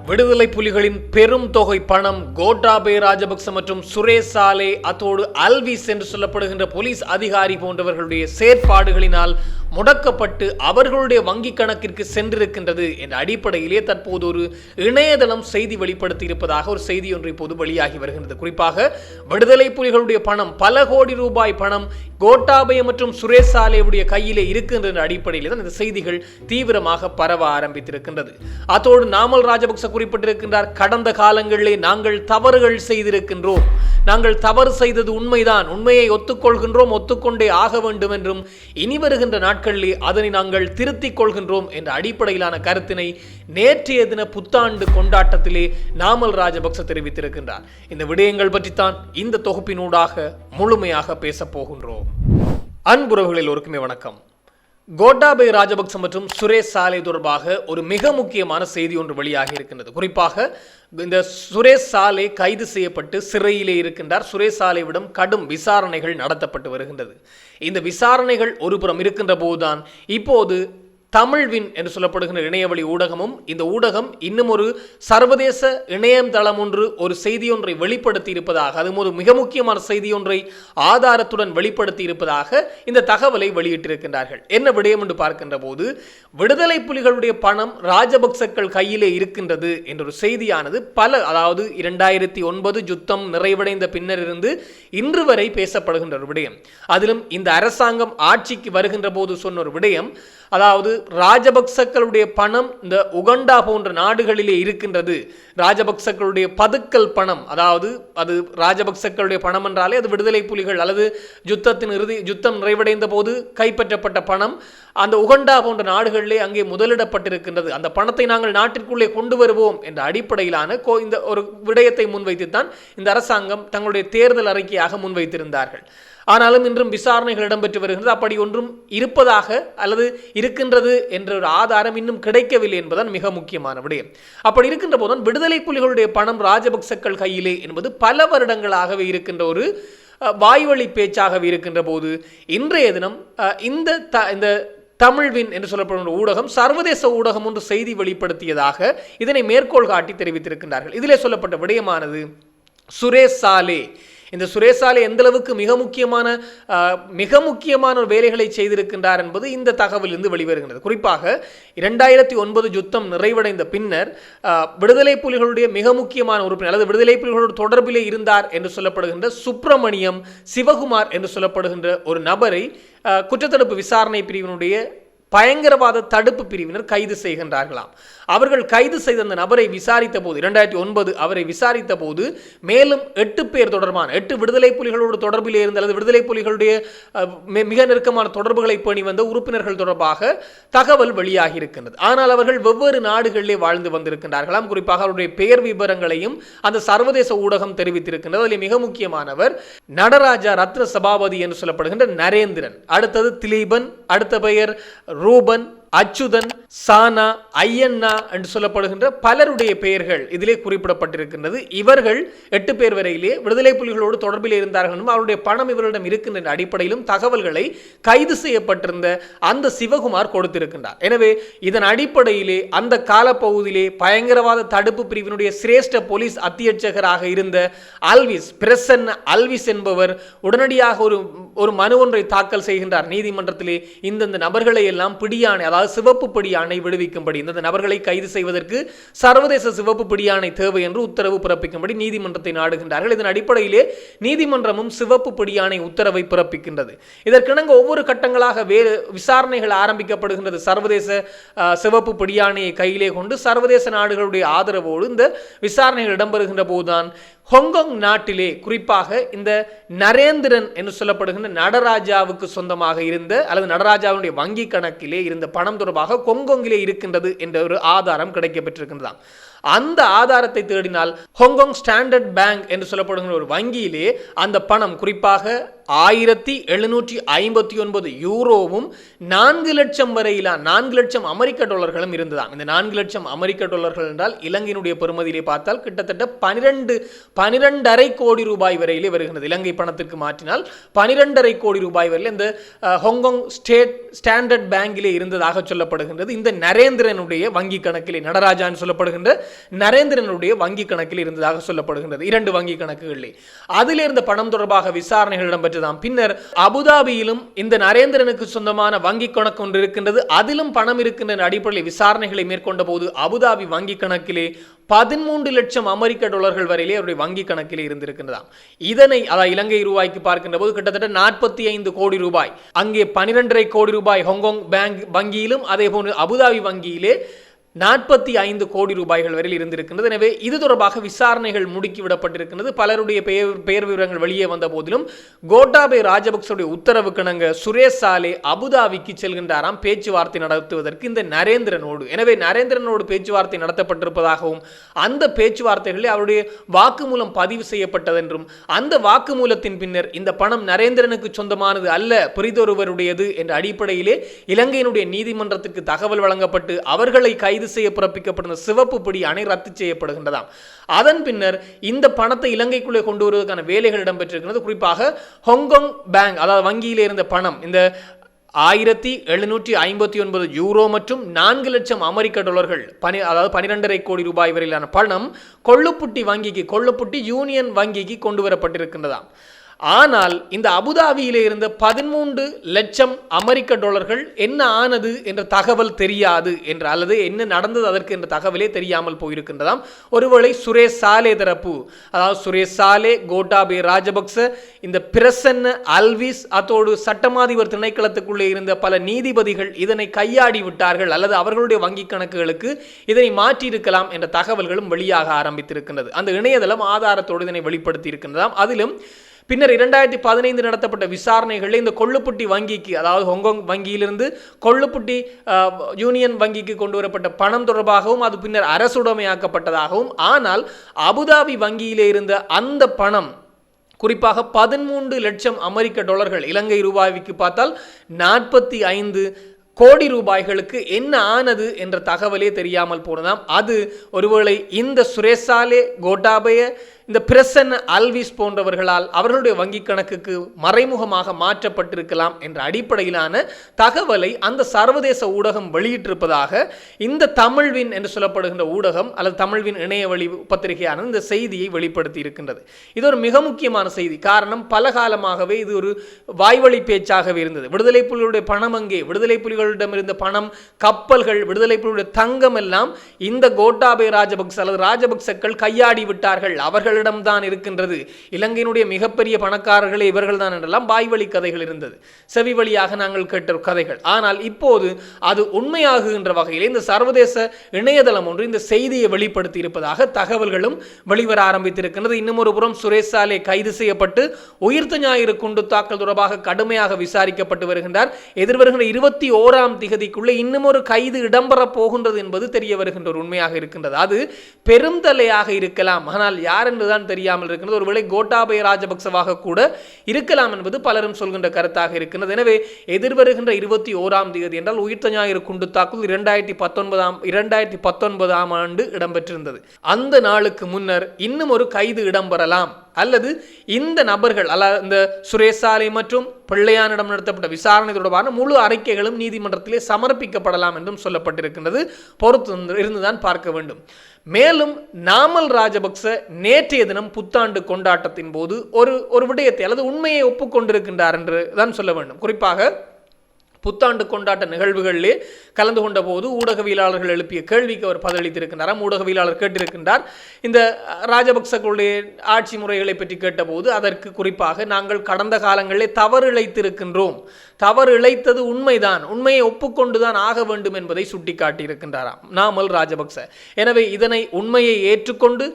விடுதலை புலிகளின் பெரும் தொகை பணம் கோட்டாபய ராஜபக்ச மற்றும் சுரேஷ் சாலே அத்தோடு அல்விஸ் என்று சொல்லப்படுகின்ற போலீஸ் அதிகாரி போன்றவர்களுடைய செயற்பாடுகளினால் முடக்கப்பட்டு அவர்களுடைய வங்கி கணக்கிற்கு சென்றிருக்கின்றது என்ற அடிப்படையிலே தற்போது ஒரு இணையதளம் செய்தி வெளிப்படுத்தி இருப்பதாக ஒரு செய்தி ஒன்று இப்போது வெளியாகி வருகின்றது. குறிப்பாக விடுதலை புலிகளுடைய பணம் பல கோடி ரூபாய் பணம் கோட்டாபய மற்றும் சுரேஷ் சாலேவுடைய கையிலே இருக்கின்ற அடிப்படையில் தான் இந்த செய்திகள் தீவிரமாக பரவ ஆரம்பித்திருக்கின்றது. அத்தோடு நாமல் ராஜபக்ச குறிப்பிட்டிருக்கின்றார், கடந்த காலங்களிலே நாங்கள் தவறுகள் செய்திருக்கின்றோம், நாங்கள் தவறு செய்தது உண்மைதான், உண்மையை ஒத்துக்கொள்கின்றோம், ஒத்துக்கொண்டே ஆக வேண்டும் என்றும் இனி வருகின்ற நாட்களிலே அதனை நாங்கள் திருத்திக் கொள்கின்றோம் என்ற அடிப்படையிலான கருத்தினை நேற்றைய தின புத்தாண்டு கொண்டாட்டத்திலே நாமல் ராஜபக்ச தெரிவித்திருக்கின்றார். இந்த விடயங்கள் பற்றித்தான் இந்த தொகுப்பினூடாக முழுமையாக பேசப் போகின்றோம். அன்புறவுகளில் ஒருக்குமே வணக்கம். கோட்டாபய ராஜபக்ச மற்றும் சுரேஷ் சாலே தொடர்பாக ஒரு மிக முக்கியமான செய்தி ஒன்று வெளியாகி இருக்கின்றது. குறிப்பாக இந்த சுரேஷ் சாலே கைது செய்யப்பட்டு சிறையிலே இருக்கின்றார். சுரேஷ் சாலேவிடம் கடும் விசாரணைகள் நடத்தப்பட்டு வருகின்றது. இந்த விசாரணைகள் ஒருபுறம் இருக்கின்ற போதுதான் இப்போது தமிழ்வின் என்று சொல்லப்படுகின்ற இணையவழி ஊடகமும் இந்த ஊடகம் இன்னும் ஒரு சர்வதேச இணையதளம் ஒன்று ஒரு செய்தி ஒன்றை வெளிப்படுத்தி இருப்பதாக, அது ஒரு மிக முக்கியமான செய்தி ஒன்றை ஆதாரத்துடன் வெளிப்படுத்தி இருப்பதாக இந்த தகவலை வெளியிட்டிருக்கின்றார்கள். என்ன விடயம் என்று பார்க்கின்ற போது, விடுதலை புலிகளுடைய பணம் ராஜபக்சக்கள் கையிலே இருக்கின்றது என்ற ஒரு செய்தியானது அதாவது 2009 யுத்தம் நிறைவடைந்த பின்னர் இருந்து இன்று வரை பேசப்படுகின்ற ஒரு விடயம். அதிலும் இந்த அரசாங்கம் ஆட்சிக்கு வருகின்ற போது சொன்ன ஒரு விடயம், அதாவது ராஜபக்சக்களுடைய பணம் இந்த உகண்டா போன்ற நாடுகளிலே இருக்கின்றது, ராஜபக்சக்களுடைய பதுக்கல் பணம், அதாவது அது ராஜபக்சக்களுடைய பணம் என்றாலே அது விடுதலை புலிகள் அல்லது யுத்தம் நிறைவடைந்த போது கைப்பற்றப்பட்ட பணம் அந்த உகண்டா போன்ற நாடுகளிலே அங்கே முதலிடப்பட்டிருக்கின்றது, அந்த பணத்தை நாங்கள் நாட்டிற்குள்ளே கொண்டு வருவோம் என்ற அடிப்படையிலான இந்த ஒரு விடயத்தை முன்வைத்துத்தான் இந்த அரசாங்கம் தங்களுடைய தேர்தல் அறிக்கையாக முன்வைத்திருந்தார்கள். ஆனாலும் இன்றும் விசாரணைகள் இடம்பெற்று வருகின்றது. அப்படி ஒன்றும் இருப்பதாக அல்லது இருக்கின்றது என்ற ஒரு ஆதாரம் இன்னும் கிடைக்கவில்லை என்பதுதான் மிக முக்கியமான விடயம். அப்படி இருக்கின்ற போதுதான் விடுதலை புலிகளுடைய பணம் ராஜபக்சக்கள் கையிலே என்பது பல வருடங்களாகவே இருக்கின்ற ஒரு வாய்வழி பேச்சாகவே இருக்கின்ற போது, இன்றைய தினம் இந்த தமிழ்வின் என்று சொல்லப்படும் ஊடகம் சர்வதேச ஊடகம் ஒன்று செய்தி வெளிப்படுத்தியதாக இதனை மேற்கோள் காட்டி தெரிவித்திருக்கின்றார்கள். இதிலே சொல்லப்பட்ட விடயமானது சுரேஷ் சாலே, இந்த சுரேஷ் சாலே எந்த அளவுக்கு மிக முக்கியமான ஒரு வேலைகளை செய்திருக்கின்றார் என்பது இந்த தகவலிலிருந்து வெளிவருகின்றது. குறிப்பாக 2009 யுத்தம் நிறைவடைந்த பின்னர் விடுதலை புலிகளுடைய மிக முக்கியமான உறுப்பினர் அல்லது விடுதலை புலிகளோடு தொடர்பிலே இருந்தார் என்று சொல்லப்படுகின்ற சுப்பிரமணியம் சிவகுமார் என்று சொல்லப்படுகின்ற ஒரு நபரை குற்றத்தடுப்பு விசாரணை பிரிவினுடைய பயங்கரவாத தடுப்பு பிரிவினர் கைது செய்கின்றார்களாம். அவர்கள் கைது செய்த அந்த நபரை விசாரித்த போது 2009 அவரை விசாரித்த போது மேலும் 8 பேர் தொடர்பான 8 விடுதலை புலிகளோடு தொடர்பில் இருந்த அல்லது விடுதலை புலிகளுடைய மிக நெருக்கமான தொடர்புகளை பேணி வந்த உறுப்பினர்கள் தொடர்பாக தகவல் வெளியாகி இருக்கின்றது. ஆனால் அவர்கள் வெவ்வேறு நாடுகளிலே வாழ்ந்து வந்திருக்கின்றார்களாம். குறிப்பாக அவருடைய பெயர் விவரங்களையும் அந்த சர்வதேச ஊடகம் தெரிவித்திருக்கின்றது. அதில் மிக முக்கியமானவர் நடராஜா ரத்ன சபாபதி என்று சொல்லப்படுகின்ற நரேந்திரன், அடுத்தது திலீபன், அடுத்த பெயர் ரூபன், அச்சுதன், சானா, ஐயண்ணா என்று சொல்லப்படுகின்ற பலருடைய பெயர்கள் இதிலே குறிப்பிடப்பட்டிருக்கின்றது. இவர்கள் 8 பேர் வரையிலே விடுதலை புலிகளோடு தொடர்பில் இருந்தார்கள், அவருடைய பணம் இவர்களிடம் இருக்கின்ற அடிப்படையிலும் தகவல்களை கைது செய்யப்பட்டிருந்த அந்த சிவகுமார் கொடுத்திருக்கின்றார். எனவே இதன் அடிப்படையிலே அந்த காலப்பகுதியிலே பயங்கரவாத தடுப்பு பிரிவினுடைய சிரேஷ்ட போலீஸ் அத்தியட்சகராக இருந்த அல்விஸ் என்பவர் உடனடியாக ஒரு மனு ஒன்றை தாக்கல் செய்கின்றார் நீதிமன்றத்திலே. இந்த நபர்களை எல்லாம் பிடியாணை, அதாவது சிவப்பு பிடியாணை விடுவிக்கும்படி, இந்த நபர்களை கைது செய்வதற்கு சர்வதேச சிவப்பு பிடியாணை தேவை என்று உத்தரவு பிறப்பிக்கும்படி நீதிமன்றத்தை நாடுகின்றார்கள். இதன் அடிப்படையிலே நீதிமன்றமும் சிவப்பு பிடியாணை உத்தரவை பிறப்பிக்கின்றது. இதற்கிணங்க ஒவ்வொரு கட்டங்களாக விசாரணைகள் ஆரம்பிக்கப்படுகின்றது. சர்வதேச சிவப்பு பிடியாணையை கையிலே கொண்டு சர்வதேச நாடுகளுடைய ஆதரவோடு இந்த விசாரணைகள் இடம்பெறுகின்ற போதுதான் ஹாங்காங் நாட்டிலே குறிப்பாக இந்த நரேந்திரன் என்று சொல்லப்படுகின்ற நடராஜாவுக்கு சொந்தமாக இருந்த அல்லது நடராஜாவுடைய வங்கி கணக்கிலே இருந்த பணம் தொடர்பாக ஹாங்காங்கிலே இருக்கின்றது என்ற ஒரு ஆதாரம் கிடைக்கப்பெற்றிருக்கின்றதாம். அந்த ஆதாரத்தை தேடினால் ஹாங்காங் ஸ்டாண்டர்ட் பேங்க் என்று சொல்லப்படுகிற ஒரு வங்கியிலே அந்த பணம் குறிப்பாக 1759 யூரோவும் 4 லட்சம் வரையிலான 4 லட்சம் அமெரிக்க டாலர்களும் இருந்ததாம். இந்த 4 லட்சம் அமெரிக்க டாலர்கள் என்றால் இலங்கையினுடைய பெறுமதியிலே பார்த்தால் கிட்டத்தட்ட 12.5 கோடி ரூபாய் வரையிலே வருகிறது. இலங்கை பணத்திற்கு மாற்றினால் 12.5 கோடி ரூபாய் வரையில் இந்த ஹாங்காங் ஸ்டாண்டர்ட் பேங்கிலே இருந்ததாக சொல்லப்படுகின்றது. இந்த நரேந்திரனுடைய வங்கி கணக்கிலே, நடராஜான் சொல்லப்படுகின்ற நரேந்திரனுடைய வங்கி கணக்கில் இருந்ததாக சொல்லப்படுகின்றது. 2 வங்கி கணக்குகளிலே அதில் இருந்த பணம் தொடர்பாக விசாரணைகள் இடம்பெற்றதாம். பின்னர் அபுதாபியிலும் இந்த நரேந்திரனுக்கு சொந்தமான வங்கி கணக்கு ஒன்று இருக்கின்றது. அதிலும் பணம் இருக்கின்ற அடிப்படையில் விசாரணைகளை மேற்கொண்ட போது அபுதாபி வங்கி கணக்கிலே 13 லட்சம் அமெரிக்க டாலர்கள் வரையிலே அவருடைய வங்கி கணக்கிலே இருந்திருக்கின்றதாம். இதனை இலங்கை ரூபாய்க்கு பார்க்கின்ற போது கிட்டத்தட்ட 45 கோடி ரூபாய், அங்கே 12.5 கோடி ரூபாய் ஹாங்காங் பேங்க் வங்கியிலும் அதே போன்று அபுதாபி வங்கியிலே 45 கோடி ரூபாய்கள் வரையில் இருந்திருக்கின்றது. எனவே இது தொடர்பாக விசாரணைகள் முடுக்கிவிடப்பட்டிருக்கின்றது. பலருடைய பெயர் விவரங்கள் வெளியே வந்த போதிலும் கோட்டாபய ராஜபக்சவுடைய உத்தரவு கிணங்க சுரேஷ் சாலே அபுதாபிக்கு செல்கின்றாராம் பேச்சுவார்த்தை நடத்துவதற்கு இந்த நரேந்திரனோடு. எனவே நரேந்திரனோடு பேச்சுவார்த்தை நடத்தப்பட்டிருப்பதாகவும் அந்த பேச்சுவார்த்தைகளில் அவருடைய வாக்குமூலம் பதிவு செய்யப்பட்டதென்றும் அந்த வாக்குமூலத்தின் பின்னர் இந்த பணம் நரேந்திரனுக்கு சொந்தமானது அல்ல, பிரிதொருவருடையது என்ற அடிப்படையிலே இலங்கையினுடைய நீதிமன்றத்திற்கு தகவல் வழங்கப்பட்டு அவர்களை கைது செய்ய பிறப்பிக்கப்பட்ட சிவப்பு பிடி அணை ரத்து செய்யப்படுகின்றதாம். அதன் பின்னர் இந்த பணத்தை இலங்கைக்குள்ளே கொண்டு வருவதற்கான வேலைகள் இடம்பெற்றிருக்கிறது. குறிப்பாக ஹாங்காங் பேங்க், அதாவது வங்கியில் இருந்த பணம், இந்த 1759 யூரோ மற்றும் 4 லட்சம் அமெரிக்க டாலர்கள், அதாவது 12.5 கோடி ரூபாய் வரையிலான பணம் கொள்ளுப்புட்டி யூனியன் வங்கிக்கு கொண்டு வரப்பட்டிருக்கின்றதாம். ஆனால் இந்த அபுதாபியிலே இருந்த 13 லட்சம் அமெரிக்க டாலர்கள் என்ன ஆனது என்ற தகவல் தெரியாது என்ற, அல்லது என்ன நடந்தது அதற்கு என்ற தகவலே தெரியாமல் போயிருக்கின்றதாம். ஒருவேளை சுரேஷ் சாலே தரப்பு, அதாவது சுரேஷ் சாலே, கோட்டாபய ராஜபக்ச, இந்த பிரசன்ன அல்விஸ் அத்தோடு சட்டமாதிபர் திணைக்களத்துக்குள்ளே இருந்த பல நீதிபதிகள் இதனை கையாடி விட்டார்கள் அல்லது அவர்களுடைய வங்கி கணக்குகளுக்கு இதனை மாற்றியிருக்கலாம் என்ற தகவல்களும் வெளியாக ஆரம்பித்திருக்கின்றது. அந்த இணையதளம் ஆதாரத்தோடு இதனை வெளிப்படுத்தி இருக்கின்றதாம். அதிலும் பின்னர் 2015 நடத்தப்பட்ட விசாரணைகளில் இந்த கொள்ளுப்புட்டி வங்கிக்கு, அதாவது ஹாங்காங் வங்கியிலிருந்து கொள்ளுப்புட்டி யூனியன் வங்கிக்கு கொண்டு வரப்பட்ட பணம் தொடர்பாகவும் அது பின்னர் அரசுடைமையாக்கப்பட்டதாகவும், ஆனால் அபுதாபி வங்கியிலே இருந்த அந்த பணம் குறிப்பாக 13 லட்சம் அமெரிக்க டாலர்கள், இலங்கை ரூபாய்க்கு பார்த்தால் 45 கோடி ரூபாய்களுக்கு என்ன ஆனது என்ற தகவலே தெரியாமல் போனதாம். அது ஒருவேளை இந்த சுரேஷ் சாலே, கோட்டாபய, இந்த பிரசன்ன அல்விஸ் போன்றவர்களால் அவர்களுடைய வங்கி கணக்குக்கு மறைமுகமாக மாற்றப்பட்டிருக்கலாம் என்ற அடிப்படையிலான தகவலை அந்த சர்வதேச ஊடகம் வெளியிட்டிருப்பதாக இந்த தமிழ்வின் என்று சொல்லப்படுகின்ற ஊடகம் அல்லது தமிழ்வின் இணையவழி பத்திரிகையான இந்த செய்தியை வெளிப்படுத்தி இருக்கின்றது. இது ஒரு மிக முக்கியமான செய்தி. காரணம், பல காலமாகவே இது ஒரு வாய்வழி பேச்சாகவே இருந்தது. விடுதலை புலிகளுடைய பணம் அங்கே, விடுதலை புலிகளிடம் இருந்த பணம், கப்பல்கள், விடுதலை புலிகளுடைய தங்கம் எல்லாம் இந்த கோட்டாபய ராஜபக்ச அல்லது ராஜபக்சக்கள் கையாடி விட்டார்கள், அவர்களிடம்தான் இருக்கின்றது, இலங்கையினுடைய மிகப்பெரிய பணக்காரர்களே இவர்கள் தான் என்றெல்லாம் வாய்வழி கதைகள் இருந்தது, செவி வழியாக நாங்கள் கேட்ட கதைகள். ஆனால் இப்போது அது உண்மையாகுகின்ற வகையில் இந்த சர்வதேச இணையதளம் ஒன்று இந்த செய்தியை வெளிப்படுத்தி இருப்பதாக தகவல்களும் வெளிவர ஆரம்பித்திருக்கின்றது. இன்னும் ஒரு புறம் சுரேஷ் சாலே கைது செய்யப்பட்டு உயிர்த்த ஞாயிறு குண்டு தாக்கல் தொடர்பாக கடுமையாக விசாரிக்கப்பட்டு வருகின்றார். எதிர்வருகின்ற 21ஆம் திகதிக்குள்ளே இன்னும் ஒரு கைது இடம்பெற போகின்றது என்பது தெரிய வருகின்ற ஒரு உண்மையாக இருக்கின்றது. அது பெரும் தலையாக இருக்கலாம், ஆனால் யார் என்றுதான் தெரியாமல் இருக்கின்றது. ஒருவேளை கோட்டாபய ராஜபக்சவாக கூட இருக்கலாம் என்பது பலரும் சொல்கின்ற கருத்தாக இருக்கின்றது. எனவே எதிர்வருகின்ற 21ஆம் தேதி என்றால் உயிர்த்த ஞாயிறு குண்டு தாக்குதல் 2019ஆம் ஆண்டு இடம்பெற்றிருந்தது. அந்த நாளுக்கு முன்னர் இன்னும் ஒரு கைது இடம்பெறலாம் அல்லது இந்த நபர்கள் இந்த சுரேஷ் சாலே மற்றும் பிள்ளையானிடம் நடத்தப்பட்ட விசாரணை தொடர்பான முழு அறிக்கைகளும் நீதிமன்றத்திலே சமர்ப்பிக்கப்படலாம் என்றும் சொல்லப்பட்டிருக்கின்றது. பொறுத்து இருந்துதான் பார்க்க வேண்டும். மேலும் நாமல் ராஜபக்ச நேற்றைய தினம் புத்தாண்டு கொண்டாட்டத்தின் போது ஒரு விடயத்தை அல்லது உண்மையை ஒப்புக்கொண்டிருக்கின்றார் என்று தான் சொல்ல வேண்டும். குறிப்பாக புத்தாண்டு கொண்டாட்ட நிகழ்வுகளிலே கலந்து கொண்ட போது ஊடகவியலாளர்கள் எழுப்பிய கேள்விக்கு அவர் பதிலளித்திருக்கின்றார். ஊடகவியலாளர் கேட்டிருக்கின்றார், இந்த ராஜபக்சர்களுடைய ஆட்சி முறைகளை பற்றி கேட்டபோது அதற்கு குறிப்பாக நாங்கள் கடந்த காலங்களிலே தவறு இழைத்திருக்கின்றோம், தவறு இழைத்தது உண்மைதான், உண்மையை ஒப்புக்கொண்டுதான் ஆக வேண்டும் என்பதை சுட்டிக்காட்டியிருக்கின்றாராம் நாமல் ராஜபக்ச. எனவே இதனை உண்மையை ஏற்றுக்கொண்டு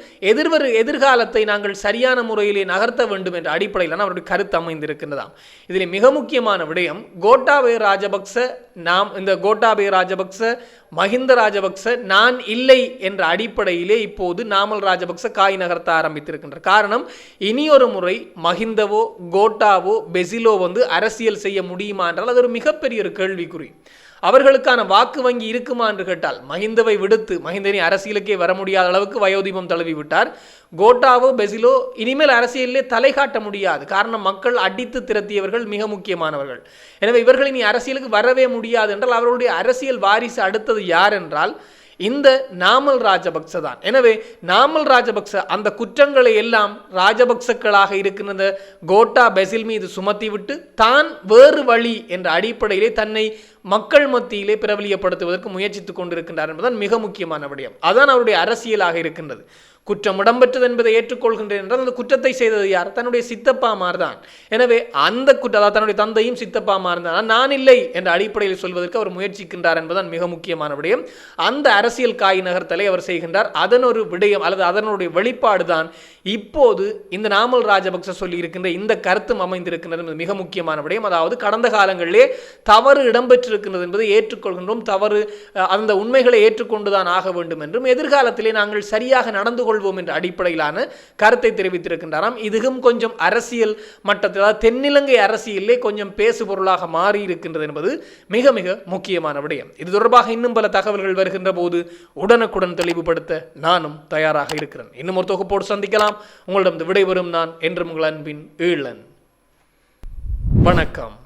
எதிர்காலத்தை நாங்கள் சரியான முறையிலே நகர்த்த வேண்டும் என்ற அடிப்படையில் அவருடைய கருத்து அமைந்திருக்கின்றதாம். இதில் மிக முக்கியமான விடயம், கோட்டாபய ராஜபக்ச மஹிந்த ராஜபக்ச நான் இல்லை என்ற அடிப்படையிலே இப்போது நாமல் ராஜபக்ச காய் நகர்த்த ஆரம்பித்திருக்கின்ற காரணம், இனியொரு முறை மஹிந்தவோ கோட்டாவோ பெசிலோ அரசியல் செய்ய முடியுமா என்றால் அது ஒரு மிகப்பெரிய ஒரு கேள்விக்குறி. அவர்களுக்கான வாக்கு வங்கி இருக்குமா என்று கேட்டால், மஹிந்தவை விடுத்து மஹிந்தனி அரசியலுக்கே வர முடியாத அளவுக்கு வயோதிபம் தழுவி விட்டார். கோட்டாவோ பெசிலோ இனிமேல் அரசியலிலே தலை காட்ட முடியாது. காரணம், மக்கள் அடித்து திரட்டியவர்கள் மிக முக்கியமானவர்கள். எனவே இவர்கள் இனி அரசியலுக்கு வரவே முடியாது என்றால் அவர்களுடைய அரசியல் வாரிசு அடுத்தது யார் என்றால் இந்த நாமல் ராஜபக்ச தான். எனவே நாமல் ராஜபக்ச அந்த குற்றங்களை எல்லாம் ராஜபக்சக்களாக இருக்கின்ற கோட்டா பெசில் மீது சுமத்திவிட்டு தான் வேறு வழி என்ற அடிப்படையிலே தன்னை மக்கள் மத்தியிலே பிரபலியப்படுத்துவதற்கு முயற்சித்துக் கொண்டிருக்கின்றார் என்பதுதான் மிக முக்கியமான விடயம். அதான் அவருடைய அரசியலாக இருக்கின்றது. குற்றம் இடம்பெற்றது என்பதை ஏற்றுக்கொள்கின்றேன் என்றால் அந்த குற்றத்தை செய்தது யார்? தன்னுடைய சித்தப்பாமார் தான். எனவே அந்த குற்றம் தன்னுடைய தந்தையும் சித்தப்பாமார் தான். நான் இல்லை என்ற அடிப்படையில் சொல்வதற்கு அவர் முயற்சிக்கின்றார் என்பதுதான் மிக முக்கியமான விடயம். அந்த அரசியல் காய் நகர்த்தலை அவர் செய்கின்றார். அதன் ஒரு விடயம் அல்லது அதனுடைய வெளிப்பாடு தான் இப்போது இந்த நாமல் ராஜபக்ச சொல்லி இருக்கின்ற இந்த கருத்தும் அமைந்திருக்கின்றது. மிக முக்கியமான விடயம். அதாவது கடந்த காலங்களிலே தவறு இடம்பெற்றிருக்கின்றது என்பதை ஏற்றுக்கொள்கின்றோம். தவறு அந்த உண்மைகளை ஏற்றுக்கொண்டுதான் ஆக வேண்டும் என்றும் எதிர்காலத்திலே நாங்கள் சரியாக நடந்து கொள்வோம் என்ற அடிப்படையிலான கருத்தை தெரிவித்திருக்கின்றாராம். இதுவும் கொஞ்சம் அரசியல் மட்டத்தில், அதாவது தென்னிலங்கை அரசியலே கொஞ்சம் பேசு பொருளாக மாறி இருக்கின்றது என்பது மிக மிக முக்கியமான விடயம். இது தொடர்பாக இன்னும் பல தகவல்கள் வருகின்ற போது உடனுக்குடன் தெளிவுபடுத்த நானும் தயாராக இருக்கிறேன். இன்னும் ஒரு தொகுப்போடு சந்திக்கலாம். உங்களிடம் விடைபெறும் நான் என்றும் உங்கள் அன்பின் ஈழன். வணக்கம்.